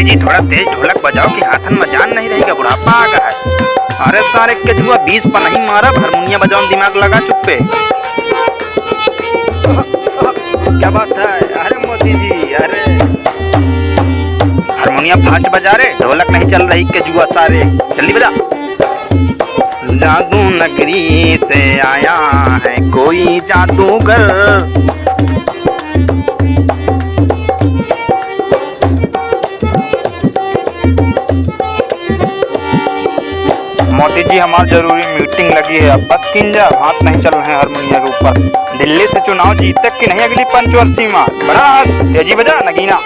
जी थोड़ा तेज ढोलक बजाओ कि हाथन में जान नहीं रहेगा, बुढ़ापा आ गया है। अरे सारे के जुआ 20 पर नहीं मारा, हारमोनिया बजाओ दिमाग लगा चुप्पे। क्या बात है? अरे मोदी जी, अरे हारमोनिया फास्ट बजा रहे, ढोलक नहीं चल रही के जुआ सारे, जल्दी बजा। जादू नगरी से आया है कोई जादूगर, मोदी जी हमारी जरूरी मीटिंग लगी है, अब बस किंजा हाथ नहीं चल रहे हैं हारमोनिया के ऊपर। दिल्ली से चुनाव जीत तक की नहीं अगली पंचवर्षीय में, बड़ा तेजी बजा नगीना।